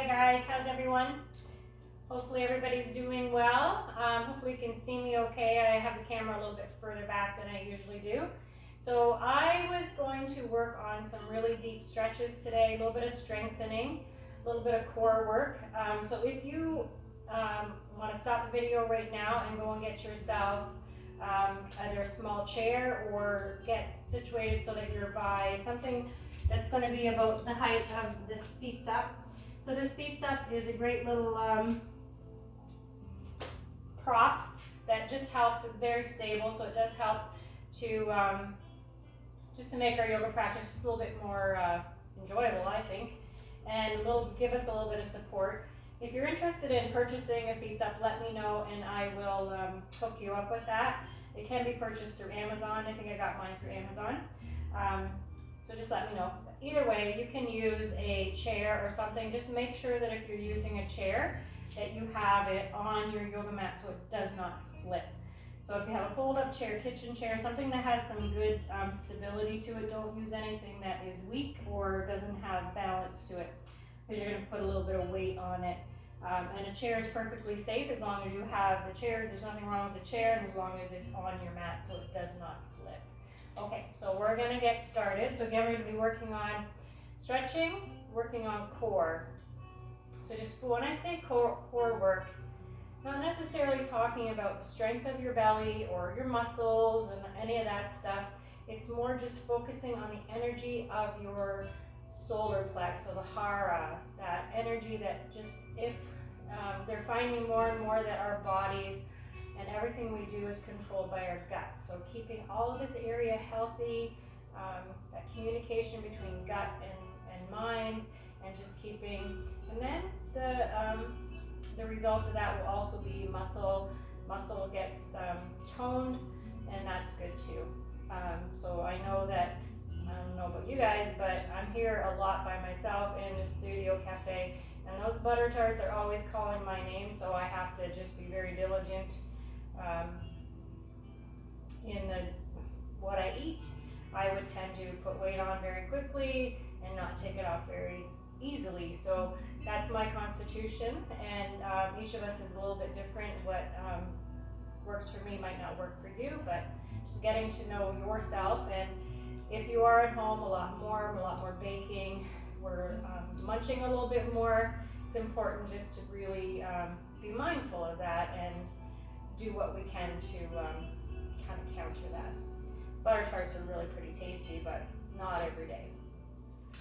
Hi guys, how's everyone? Hopefully everybody's doing well. Hopefully you can see me okay. I have the camera a little bit further back than I usually do. So I was going to work on some really deep stretches today, a little bit of strengthening, a little bit of core work. So if you want to stop the video right now and go and get yourself either a small chair or get situated so that you're by something that's going to be about the height of this feet's up. So this feet's up is a great little prop that just helps. It's very stable, so it does help to just to make our yoga practice just a little bit more enjoyable, I think, and will give us a little bit of support. If you're interested in purchasing a feet's up, let me know and I will hook you up with that. It can be purchased through Amazon. I think I got mine through Amazon. So just let me know. Either way, you can use a chair or something. Just make sure that if you're using a chair, that you have it on your yoga mat so it does not slip. So if you have a fold-up chair, kitchen chair, something that has some good stability to it, don't use anything that is weak or doesn't have balance to it, because you're going to put a little bit of weight on it. And a chair is perfectly safe as long as you have the chair. There's nothing wrong with the chair, and as long as it's on your mat so it does not slip. Okay, so we're going to get started. So again, we're going to be working on stretching, working on core. So just when I say core work, not necessarily talking about the strength of your belly or your muscles and any of that stuff. It's more just focusing on the energy of your solar plex, so the hara, that energy that just, if they're finding more and more that our bodies and everything we do is controlled by our gut. So keeping all of this area healthy, that communication between gut and mind, and just keeping, and then the results of that will also be muscle. Muscle gets toned, and that's good too. So I know that, I don't know about you guys, but I'm here a lot by myself in the studio cafe, and those butter tarts are always calling my name, so I have to just be very diligent in what I eat. I would tend to put weight on very quickly and not take it off very easily. So that's my constitution, and each of us is a little bit different. What works for me might not work for you, but just getting to know yourself. And if you are at home a lot more baking, we're munching a little bit more, it's important just to really be mindful of that and do what we can to kind of counter that. Butter tarts are really pretty tasty, but not every day.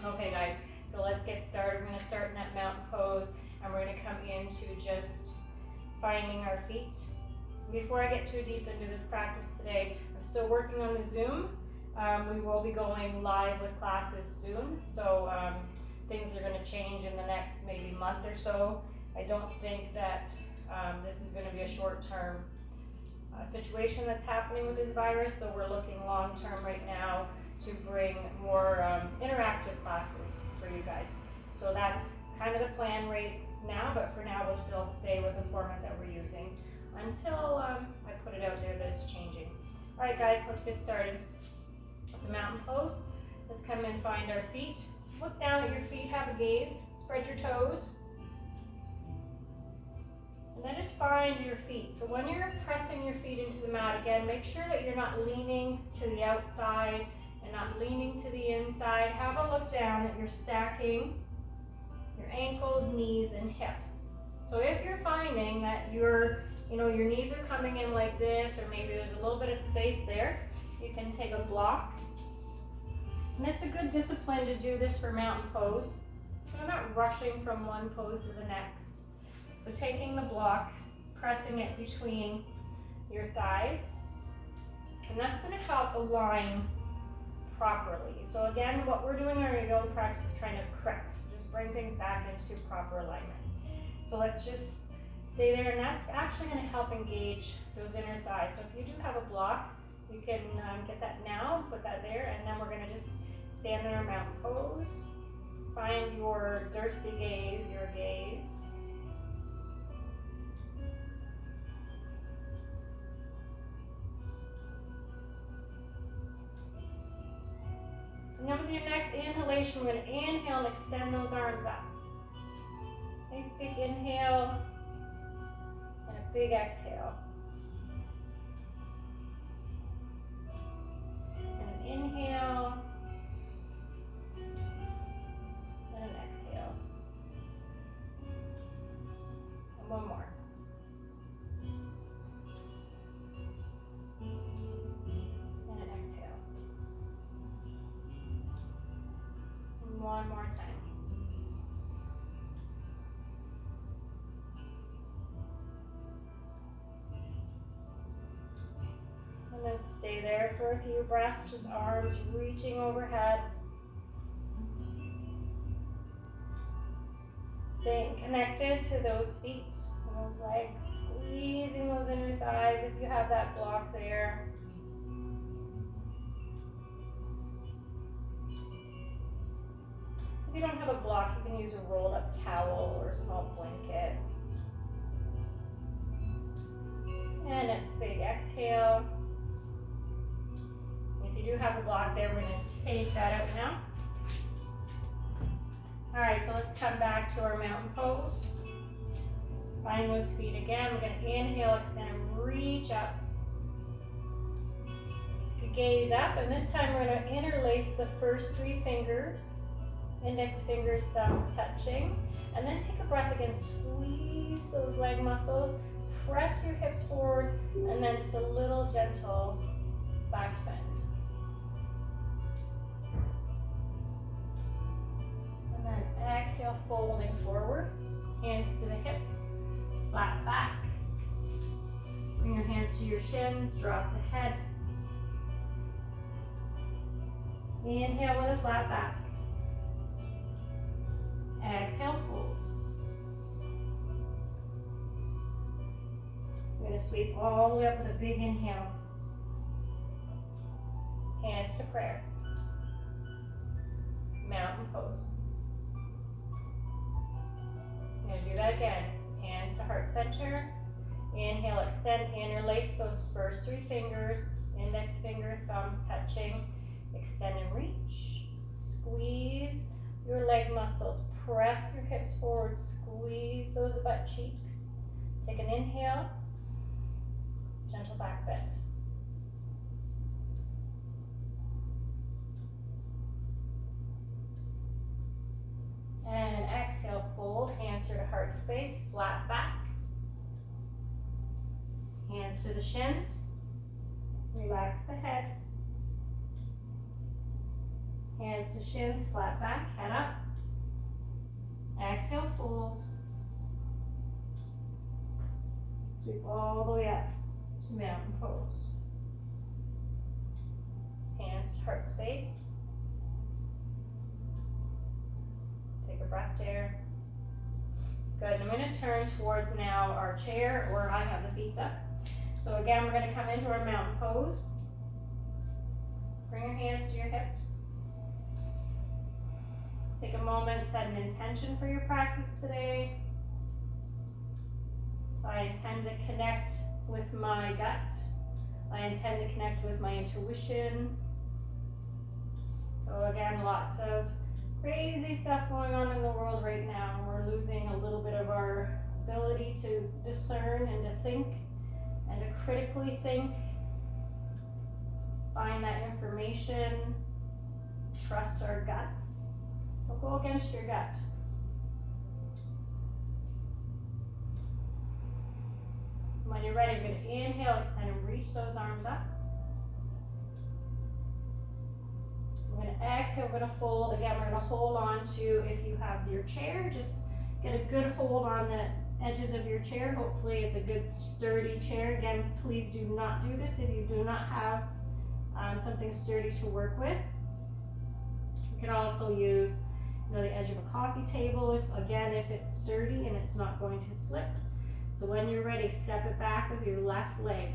Okay guys, so let's get started. We're going to start in that mountain pose, and we're going to come into just finding our feet. Before I get too deep into this practice today, I'm still working on the Zoom. We will be going live with classes soon, so things are going to change in the next maybe month or so. I don't think that this is going to be a short-term situation that's happening with this virus, so we're looking long-term right now to bring more interactive classes for you guys. So that's kind of the plan right now, but for now we'll still stay with the format that we're using until I put it out there that it's changing. All right guys, let's get started. So mountain pose. Let's come and find our feet. Look down at your feet, have a gaze, spread your toes. And then just find your feet. So when you're pressing your feet into the mat, again, make sure that you're not leaning to the outside and not leaning to the inside. Have a look down that you're stacking your ankles, knees, and hips. So if you're finding that your knees are coming in like this, or maybe there's a little bit of space there, you can take a block. And it's a good discipline to do this for mountain pose. So we're not rushing from one pose to the next. So taking the block, pressing it between your thighs, and that's going to help align properly. So again, what we're doing in our yoga practice is trying to correct, just bring things back into proper alignment. So let's just stay there, and that's actually going to help engage those inner thighs. So if you do have a block, you can get that now, put that there, and then we're going to just stand in our mountain pose. Find your Drishti gaze, your gaze. And then with your next inhalation, we're going to inhale and extend those arms up. Nice big inhale and a big exhale. And an inhale and an exhale. And one more. And an exhale. And one more time. And then stay there for a few breaths, just arms reaching overhead. Staying connected to those feet and those legs, squeezing those inner thighs if you have that block there. If you don't have a block, you can use a rolled up towel or a small blanket. And a big exhale. If you do have a block there, we're going to take that out now. All right, so let's come back to our mountain pose. Find those feet again. We're going to inhale, extend, and reach up. Take a gaze up, and this time we're going to interlace the first 3 fingers, index fingers, thumbs touching, and then take a breath again. Squeeze those leg muscles, press your hips forward, and then just a little gentle back bend. And then exhale, folding forward, hands to the hips, flat back. Bring your hands to your shins, drop the head. Inhale with a flat back. Exhale, fold. We're going to sweep all the way up with a big inhale. Hands to prayer. Mountain pose. We're going to do that again. Hands to heart center. Inhale, extend, interlace those first 3 fingers, index finger, thumbs touching. Extend and reach. Squeeze your leg muscles. Press your hips forward. Squeeze those butt cheeks. Take an inhale. Gentle back bend. And exhale, fold. Hands to heart space. Flat back. Hands to the shins. Relax the head. Hands to shins, flat back, head up. Exhale, fold. Sweep all the way up to mountain pose. Hands to heart space. Take a breath there. Good, I'm going to turn towards now our chair where I have the feet up. So again, we're going to come into our mountain pose. Bring your hands to your hips. Take a moment, set an intention for your practice today. So I intend to connect with my gut. I intend to connect with my intuition. So again, lots of crazy stuff going on in the world right now. We're losing a little bit of our ability to discern and to think and to critically think. Find that information. Trust our guts. Don't go against your gut. When you're ready, you're going to inhale, extend, and reach those arms up. We're going to exhale, we're going to fold. Again, we're going to hold on to, if you have your chair, just get a good hold on the edges of your chair. Hopefully it's a good sturdy chair. Again, please do not do this if you do not have something sturdy to work with. You can also use the edge of a coffee table, if it's sturdy and it's not going to slip. So when you're ready, step it back with your left leg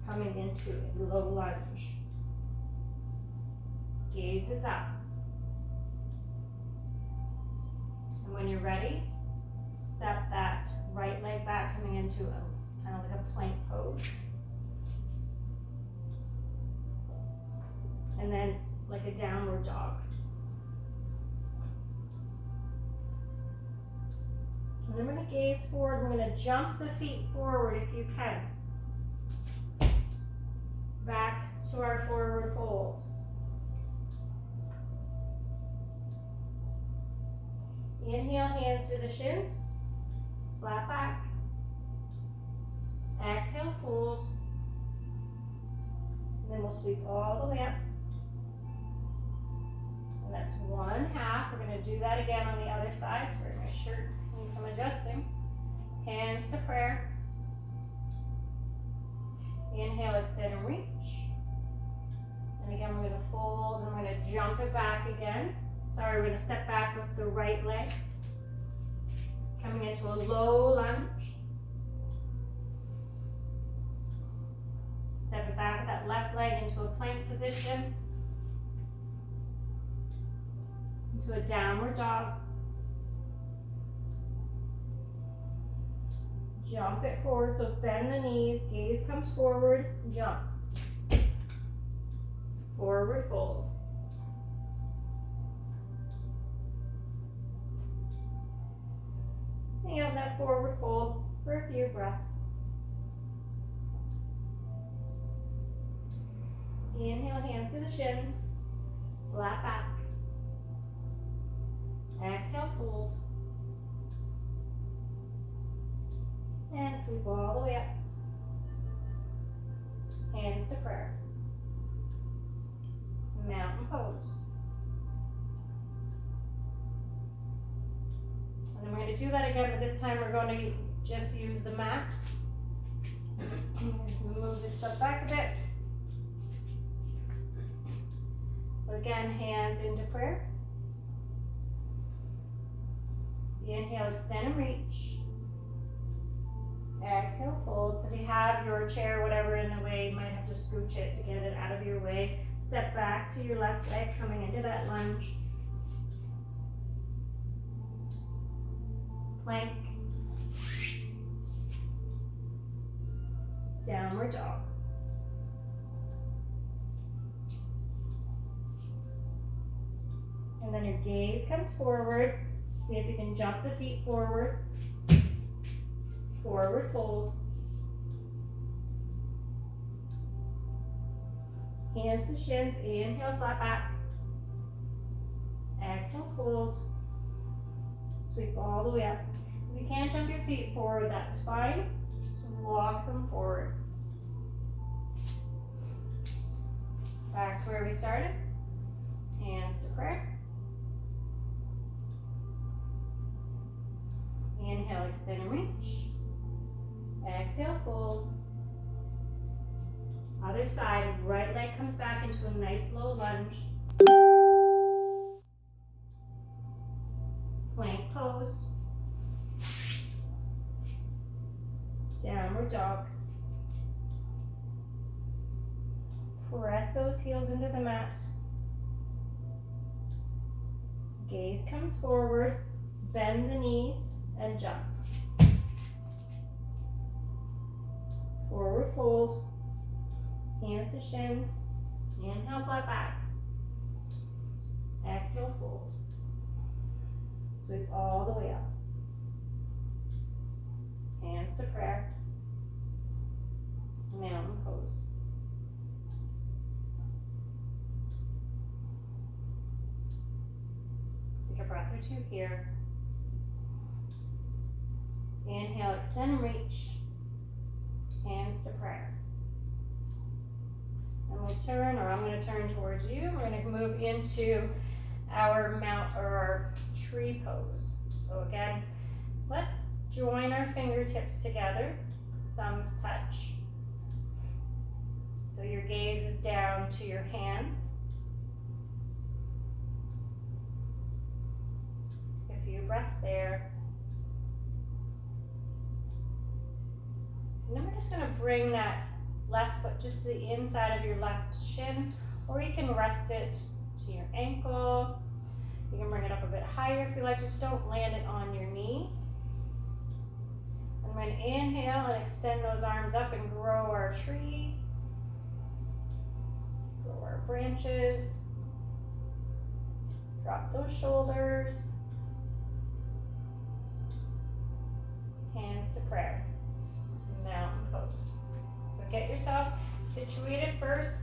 coming into a low lunge. Gaze is up. And when you're ready, step that right leg back coming into a kind of like a plank pose. And then like a downward dog. Then we're going to gaze forward. We're going to jump the feet forward if you can. Back to our forward fold. Inhale, hands to the shins. Flat back. Exhale, fold. And then we'll sweep all the way up. And that's one half. We're going to do that again on the other side. Sorry, my shirt needs some adjusting. Hands to prayer. Inhale, extend and reach. And again, we're going to fold and we're going to jump it back again. Sorry, we're going to step back with the right leg. Coming into a low lunge. Step it back with that left leg into a plank position. Into a downward dog. Jump it forward, so bend the knees, gaze comes forward, jump. Forward fold. Hang out that forward fold for a few breaths. Inhale, hands to the shins, flat back. Exhale, fold. And sweep all the way up. Hands to prayer. Mountain pose. And then we're going to do that again, but this time we're going to just use the mat. Just move this stuff back a bit. So again, hands into prayer. Inhale, extend and reach. Exhale, fold. So if you have your chair, whatever in the way, you might have to scooch it to get it out of your way. Step back to your left leg, coming into that lunge. Plank. Downward dog. And then your gaze comes forward. See if you can jump the feet forward. Forward fold. Hands to shins. Inhale, flat back. Exhale, fold. Sweep all the way up. If you can't jump your feet forward, that's fine. Just walk them forward. Back to where we started. Hands to prayer. Inhale, extend and reach. Exhale, fold. Other side, right leg comes back into a nice low lunge. Plank pose. Downward dog. Press those heels into the mat. Gaze comes forward. Bend the knees and jump. Forward fold. Hands to shins. Inhale, flat back. Exhale, fold. Sweep all the way up. Hands to prayer. Mountain pose. Take a breath or two here. Inhale, extend and reach. Hands to prayer. And we'll turn, or I'm going to turn towards you. We're going to move into our mount or our tree pose. So again, let's join our fingertips together. Thumbs touch. So your gaze is down to your hands. Take a few breaths there. And then we're just going to bring that left foot just to the inside of your left shin, or you can rest it to your ankle. You can bring it up a bit higher if you like, just don't land it on your knee. And we're going to inhale and extend those arms up and grow our tree. Grow our branches. Drop those shoulders. hands to prayer, mountain pose. So get yourself situated first.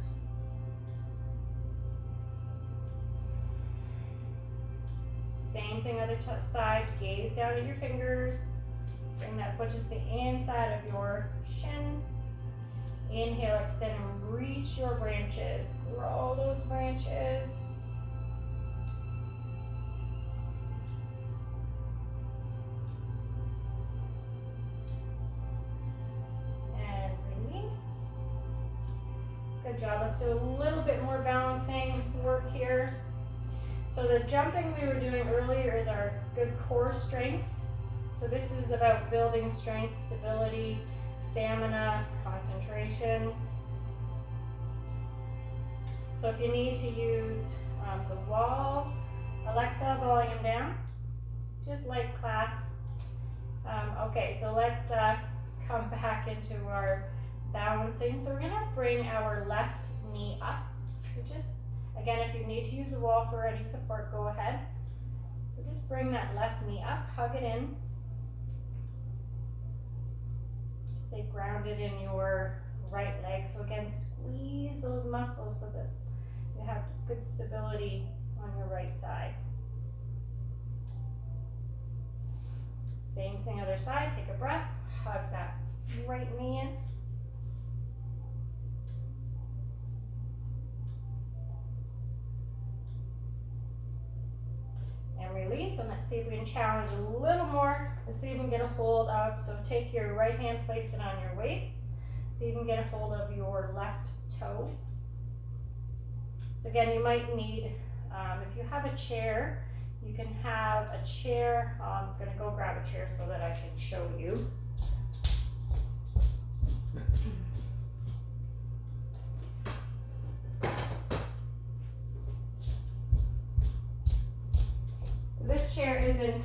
Same thing other side, gaze down at your fingers. Bring that foot just the inside of your shin. Inhale, extend and reach your branches. Grow those branches. And release. Good job. Let's do a little bit more balancing work here. So the jumping we were doing earlier is our good core strength. So this is about building strength, stability, stamina, concentration. So if you need to use the wall, Alexa, volume down, just like class. Okay, so let's come back into our balancing. So we're gonna bring our left knee up. So just, again, if you need to use the wall for any support, go ahead. So just bring that left knee up, hug it in. Stay grounded in your right leg. So again, squeeze those muscles so that you have good stability on your right side. Same thing other side, take a breath, hug that right knee in. And release, and let's see if we can challenge a little more. Let's see if we can get a hold of, so take your right hand, place it on your waist. So you can get a hold of your left toe. So again, you might need, if you have a chair, you can have a chair. I'm gonna go grab a chair so that I can show you. This chair isn't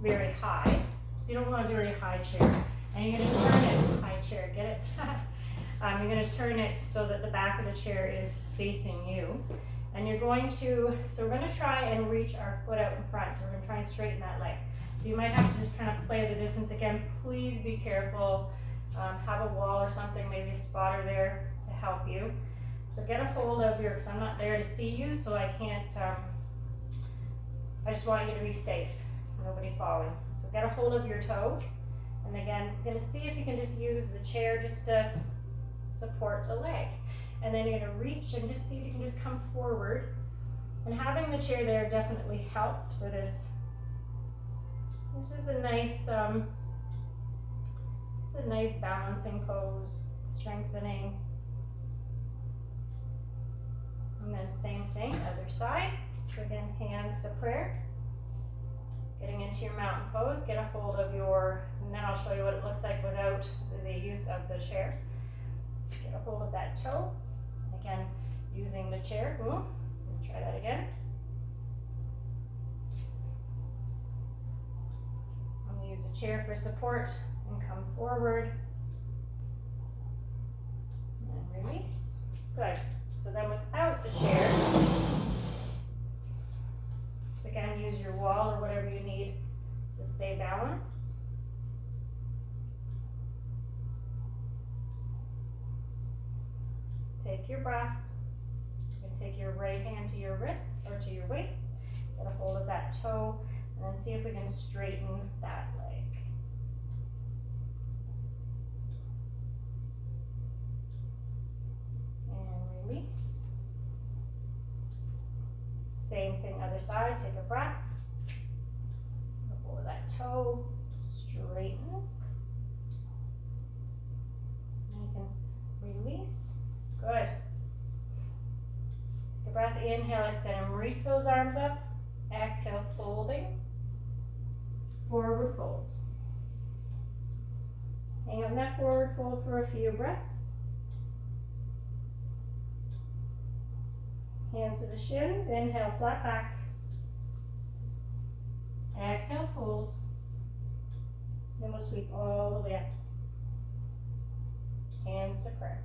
very high, so you don't want a very high chair. And you're going to turn it, high chair, get it? You're going to turn it so that the back of the chair is facing you. And you're going to, so we're going to try and reach our foot out in front. So we're going to try and straighten that leg. So you might have to just kind of play the distance. Again, please be careful. Have a wall or something, maybe a spotter there to help you. So get a hold of your, because I'm not there to see you, so I can't, I just want you to be safe, nobody falling. So get a hold of your toe. And again, you're gonna see if you can just use the chair just to support the leg. And then you're gonna reach and just see if you can just come forward. And having the chair there definitely helps for this. This is a nice, it's a nice balancing pose, strengthening. And then same thing, other side. So again, hands to prayer. Getting into your mountain pose, get a hold of your, and then I'll show you what it looks like without the use of the chair. Get a hold of that toe. Again, using the chair. Ooh, try that again. I'm going to use the chair for support and come forward. And release. Good. So then without the chair, again, use your wall or whatever you need to stay balanced. Take your breath. You can take your right hand to your wrist or to your waist. Get a hold of that toe and then see if we can straighten that leg. And release. Same thing, other side, take a breath. Hold that toe, straighten. And you can release. Good. Take a breath, inhale, extend and reach those arms up. Exhale, folding. Forward fold. Hang on that forward fold for a few breaths. Hands to the shins, inhale, flat back. Exhale, fold. Then we'll sweep all the way up. Hands to prayer.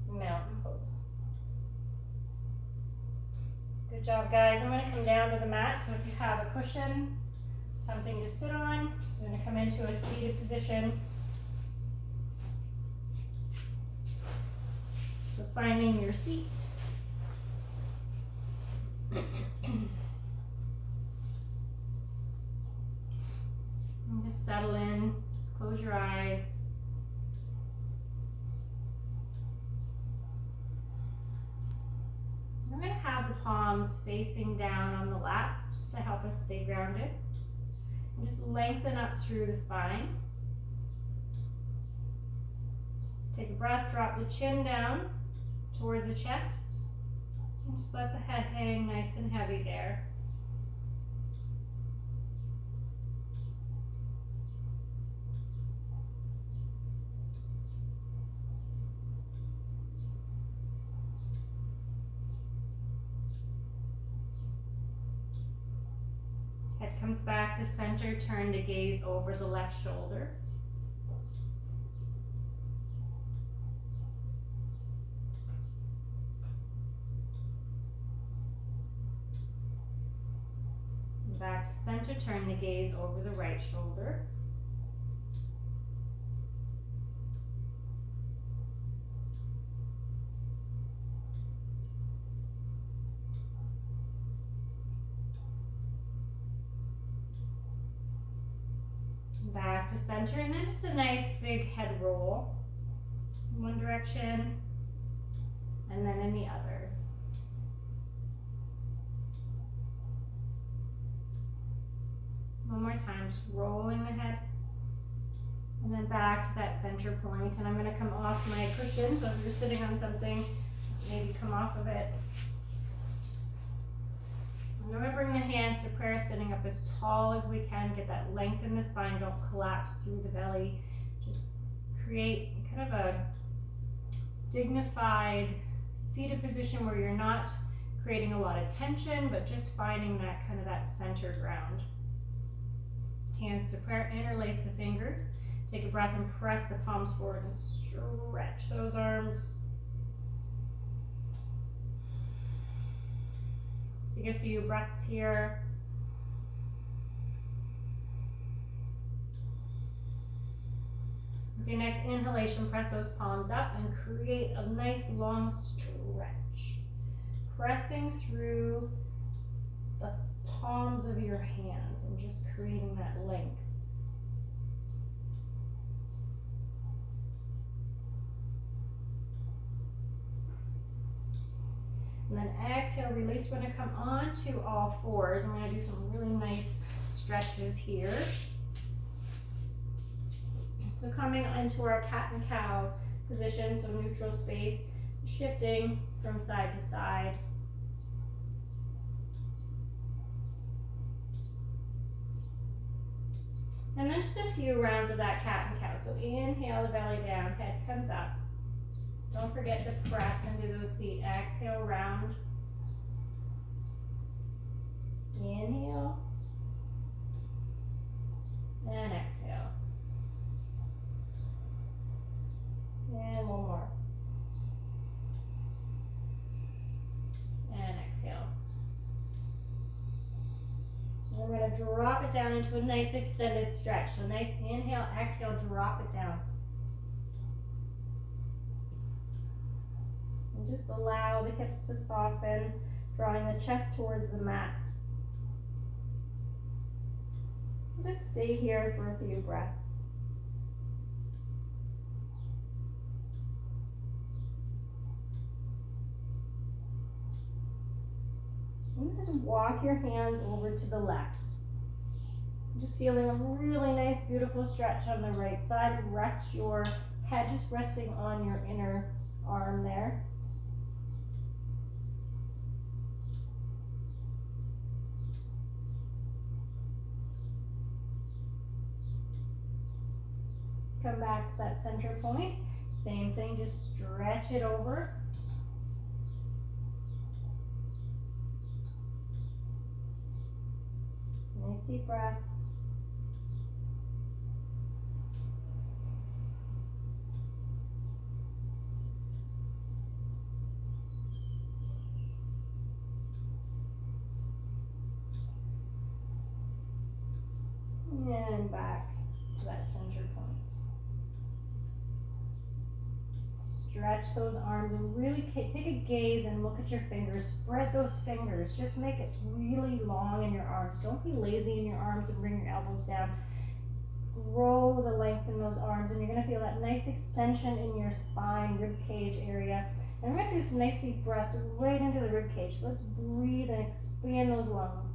Mountain pose. Good job, guys. I'm going to come down to the mat. So if you have a cushion, something to sit on. So I'm going to come into a seated position. So finding your seat. And just settle in, just close your eyes. We're going to have the palms facing down on the lap just to help us stay grounded. And just lengthen up through the spine. Take a breath, drop the chin down towards the chest. And just let the head hang nice and heavy there. Head comes back to center, turn to gaze over the left shoulder. Back to center, turn the gaze over the right shoulder. Back to center, and then just a nice big head roll in one direction and then in the other. One more time, just rolling the head and then back to that center point. And I'm going to come off my cushion, so if you're sitting on something, maybe come off of it. I'm going to bring the hands to prayer, sitting up as tall as we can. Get that length in the spine, don't collapse through the belly. Just create kind of a dignified seated position where you're not creating a lot of tension, but just finding that kind of that center ground. Hands to prayer, interlace the fingers. Take a breath and press the palms forward and stretch those arms. Let's take a few breaths here. With your next inhalation, press those palms up and create a nice long stretch. Pressing through the palms of your hands and just creating that length. And then exhale, release. We're going to come on to all fours. I'm going to do some really nice stretches here. So coming into our cat and cow position, so neutral space, shifting from side to side. And then just a few rounds of that cat and cow. So inhale the belly down, head comes up. Don't forget to press into those feet. Exhale, round. Inhale. And exhale. And one more. And exhale. And we're going to drop it down into a nice extended stretch. So nice inhale, exhale, drop it down. And just allow the hips to soften, drawing the chest towards the mat. Just stay here for a few breaths. And just walk your hands over to the left. Just feeling a really nice, beautiful stretch on the right side. Rest your head, just resting on your inner arm there. Come back to that center point. Same thing, just stretch it over. Nice deep breaths. back to that center point. Stretch those arms and really take a gaze and look at your fingers. Spread those fingers. Just make it really long in your arms. Don't be lazy in your arms and bring your elbows down. Grow the length in those arms, and you're going to feel that nice extension in your spine, rib cage area. And we're going to do some nice deep breaths right into the rib cage. So let's breathe and expand those lungs.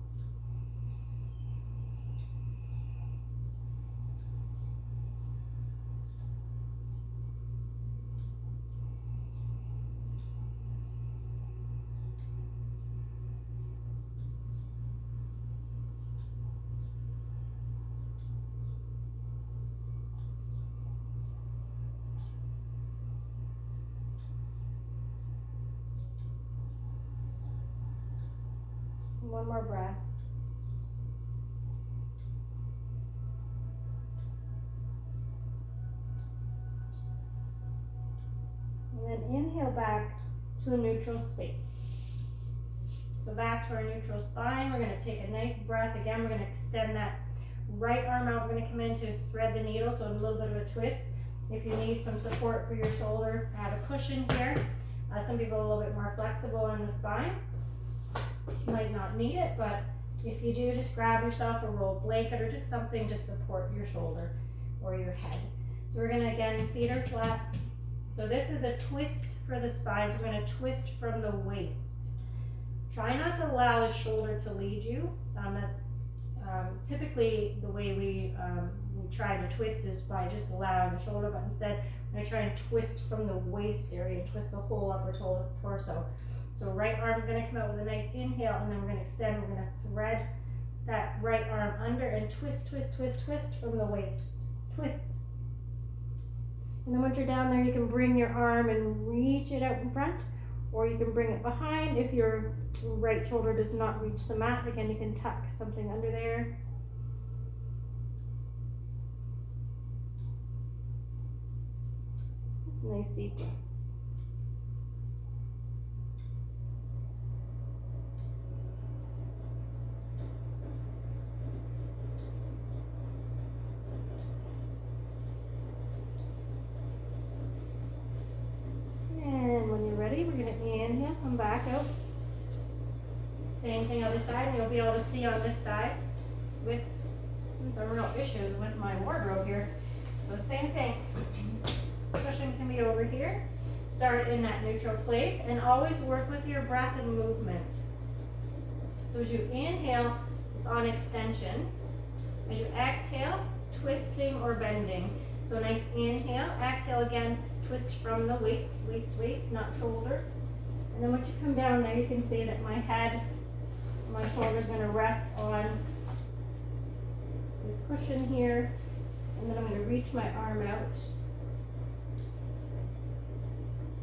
One more breath. And then inhale back to a neutral space. So back to our neutral spine. We're going to take a nice breath. Again, we're going to extend that right arm out. We're going to come in to thread the needle, so a little bit of a twist. If you need some support for your shoulder, add a cushion here. Some people are a little bit more flexible in the spine. You might not need it, but if you do, just grab yourself a rolled blanket or just something to support your shoulder or your head. So we're going to, again, feet are flat. So this is a twist for the spine. So we're going to twist from the waist. Try not to allow the shoulder to lead you. That's typically the way we try to twist is by just allowing the shoulder, but instead I'm going to try and twist from the waist area and twist the whole upper torso. So right arm is going to come out with a nice inhale, and then we're going to extend. We're going to thread that right arm under and twist, twist, twist, twist from the waist. Twist. And then once you're down there, you can bring your arm and reach it out in front, or you can bring it behind. If your right shoulder does not reach the mat, again, you can tuck something under there. It's nice deep breaths. We're going to inhale, come back out. Same thing other side, and you'll be able to see on this side with some real issues with my wardrobe here. So same thing. Cushion can be over here. Start in that neutral place, and always work with your breath and movement. So as you inhale, it's on extension. As you exhale, twisting or bending. So nice inhale, exhale again. Twist from the waist, waist, not shoulder. And then once you come down there, you can see that my head, my shoulder's going to rest on this cushion here. And then I'm going to reach my arm out.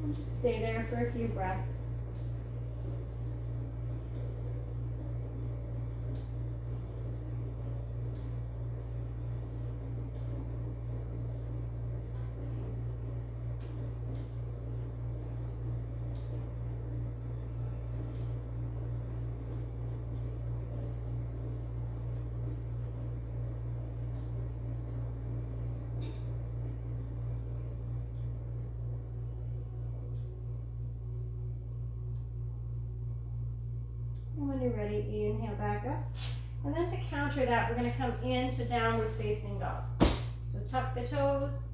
And just stay there for a few breaths. And when you're ready, inhale back up. And then to counter that, we're going to come into downward facing dog. So tuck the toes,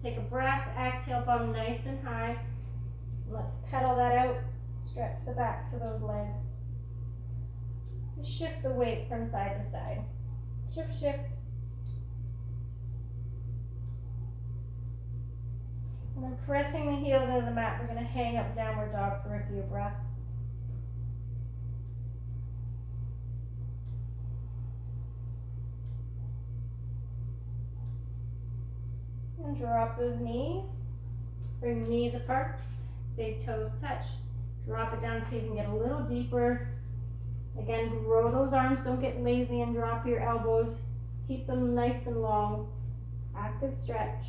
take a breath, exhale, bum nice and high. Let's pedal that out, stretch the backs of those legs. Just shift the weight from side to side. Shift, shift. And then pressing the heels into the mat, we're going to hang up downward dog for a few breaths. And drop those knees. Bring the knees apart. Big toes touch. Drop it down so you can get a little deeper. Again, grow those arms. Don't get lazy and drop your elbows. Keep them nice and long. Active stretch.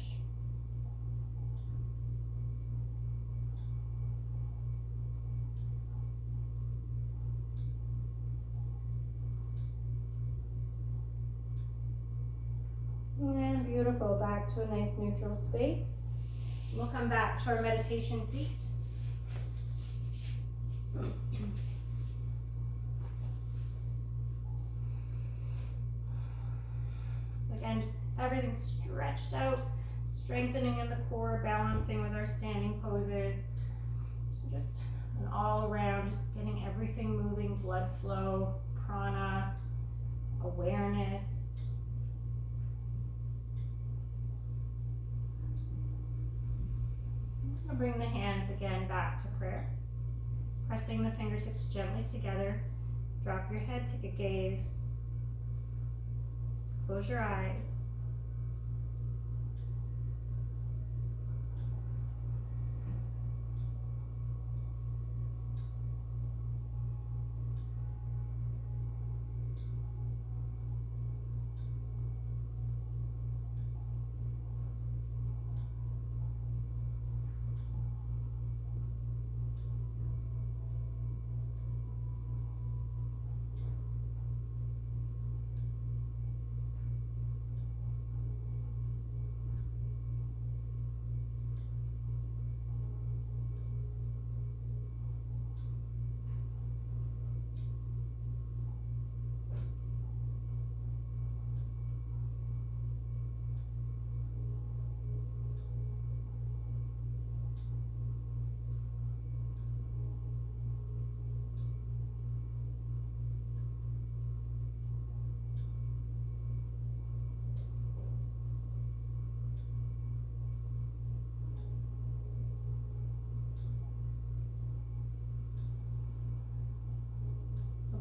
back to a nice neutral space. We'll come back to our meditation seat. So again, just everything stretched out, strengthening in the core, balancing with our standing poses. So just an all around, just getting everything moving, blood flow, prana, awareness. I'm going to bring the hands again back to prayer. Pressing the fingertips gently together. Drop your head, take a gaze. Close your eyes.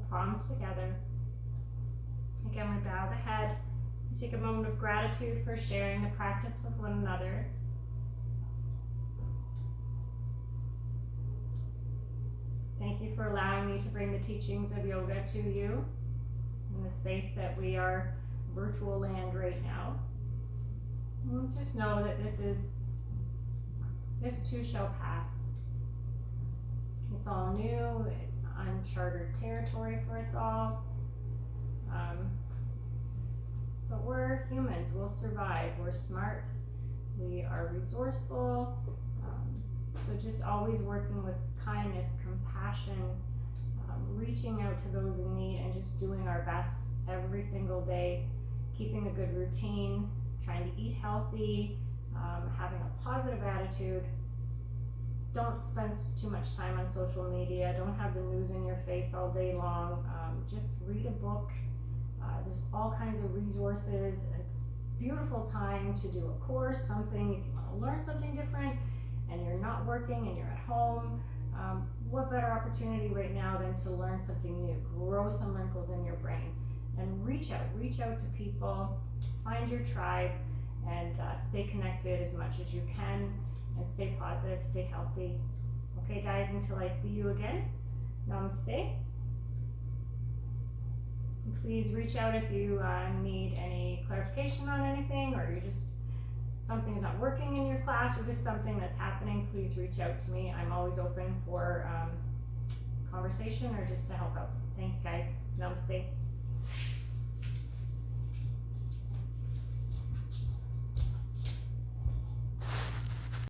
Palms together. Again, we bow the head. We take a moment of gratitude for sharing the practice with one another. Thank you for allowing me to bring the teachings of yoga to you in the space that we are virtual land right now. And just know that this too shall pass. It's all new. It's uncharted territory for us all. But we're humans, we'll survive. We're smart, we are resourceful. So just always working with kindness, compassion, reaching out to those in need and just doing our best every single day, keeping a good routine, trying to eat healthy, having a positive attitude. Don't spend too much time on social media. Don't have the news in your face all day long. Just read a book. There's all kinds of resources. A beautiful time to do a course, something if you want to learn something different and you're not working and you're at home. What better opportunity right now than to learn something new, grow some wrinkles in your brain, and reach out to people, find your tribe, and stay connected as much as you can. And stay positive, stay healthy. Okay, guys, until I see you again, namaste. And please reach out if you need any clarification on anything, or you're just something's not working in your class, or just something that's happening. Please reach out to me. I'm always open for conversation or just to help out. Thanks, guys. Namaste.